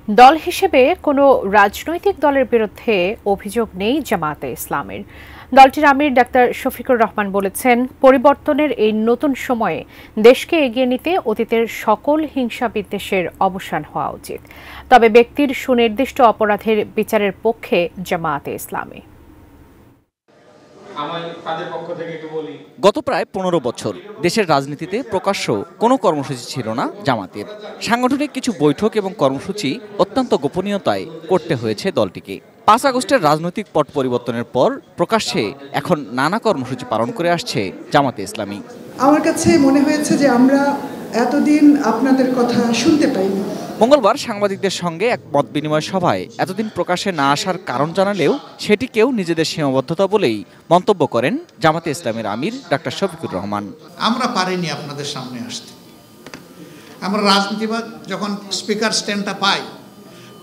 দল হিসেবে কোনো রাজনৈতিক দলের বিরুদ্ধে অভিযোগ নেই জামায়াতে ইসলামের। দলটির আমির ডাক্তার শফিকুর রহমান বলেছেন, পরিবর্তনের এই নতুন সময়ে দেশকে এগিয়ে নিতে অতীতের সকল হিংসা বিদ্বেষের অবসান হওয়া উচিত। তবে ব্যক্তির সুনির্দিষ্ট অপরাধের বিচারের পক্ষে জামায়াতে ইসলামী। গত প্রায় ১৫ বছর দেশের রাজনীতিতে প্রকাশ্য কোনো কর্মসূচি ছিল না জামাতের। সাংগঠনিক কিছু বৈঠক এবং কর্মসূচি অত্যন্ত গোপনীয়তায় করতে হয়েছে দলটিকে। ৫ আগস্টের রাজনৈতিক পট পরিবর্তনের পর প্রকাশ্যে এখন নানা কর্মসূচি পালন করে আসছে জামাতে ইসলামী। আমার কাছে মনে হয়েছে যে আমরা এতদিন আপনাদের কথা শুনতে পাইনি। মঙ্গলবার সাংবাদিকদের সঙ্গে এক মত বিনিময় সভায় এতদিন প্রকাশে না আসার কারণ জানালেও সেটিকেও নিজেদের সীমাবদ্ধতা বলেই মন্তব্য করেন জামাতে ইসলামের আমির ডাক্তার শফিকুর রহমান। আমরা পারিনি আপনাদের সামনে আসতে। আমরা রাজনীতিবাদ যখন স্পিকার স্ট্যান্ডটা পাই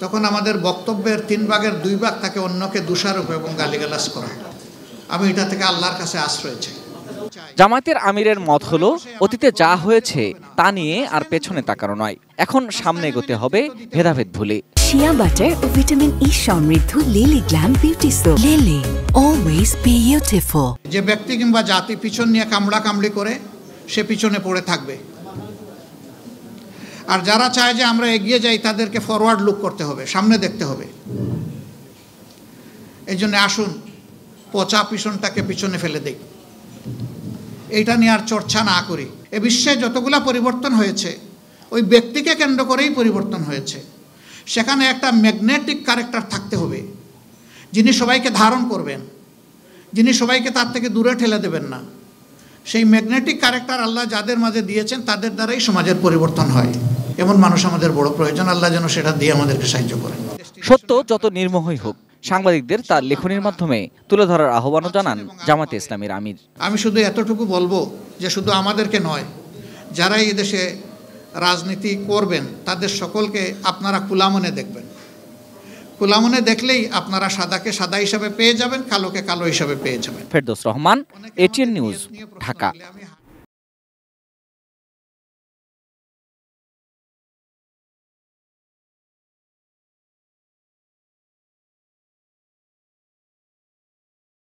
তখন আমাদের বক্তব্যের 3 ভাগের 2 ভাগ তাকে অন্যকে দোষারোপ এবং গালিগালাজ করা। আমি এটা থেকে আল্লাহর কাছে আশ্রয় চাই। জামায়াতের আমিরের মত হলো, অতীতে যা হয়েছে তা নিয়ে আর পেছনে তাকানো নয়, এখন সামনে এগোতে হবে ভেদাভেদ ভুলে। শিয়া বাটার ও ভিটামিন ই সমৃদ্ধ lily glam beauty soap. Lily, always beautiful. যে ব্যক্তি কিংবা জাতি পিছন নিয়ে কামড়াকামড়ি করে সে পিছনে পড়ে থাকবে, আর যারা চায় যে আমরা এগিয়ে যাই তাদেরকে ফরওয়ার্ড লুক করতে হবে, সামনে দেখতে হবে। এই জন্য আসুন পচা পিছনটাকে পিছনে ফেলে দেই, এইটা নিয়ে আর চর্চা না করি। এ বিশ্বে যতগুলা পরিবর্তন হয়েছে ওই ব্যক্তিকে কেন্দ্র করেই পরিবর্তন হয়েছে। সেখানে একটা ম্যাগনেটিক ক্যারেক্টার থাকতে হবে, যিনি সবাইকে ধারণ করবেন, যিনি সবাইকে তার থেকে দূরে ঠেলে দেবেন না। সেই ম্যাগনেটিক ক্যারেক্টার আল্লাহ যাদের মাঝে দিয়েছেন তাদের দ্বারাই সমাজের পরিবর্তন হয়। এমন মানুষ আমাদের বড় প্রয়োজন। আল্লাহ যেন সেটা দিয়ে আমাদেরকে সাহায্য করেন। সত্য যত নির্মোহই হোক, সাংবাদিকদের তার লেখনীর মাধ্যমে তুলে ধরার আহ্বানও জানান জামাতে ইসলামীর আমির। আমি শুধু এতটুকু বলবো যে শুধু আমাদেরকে নয়, যারা এই দেশে রাজনীতি করবেন তাদের সকলকে আপনারা খোলামনে দেখবেন। খোলামনে দেখলেই আপনারা সাদাকে সাদা হিসাবে পেয়ে যাবেন, কালোকে কালো হিসাবে পেয়ে যাবেন। Ferdous Rahman, ATN news, Dhaka.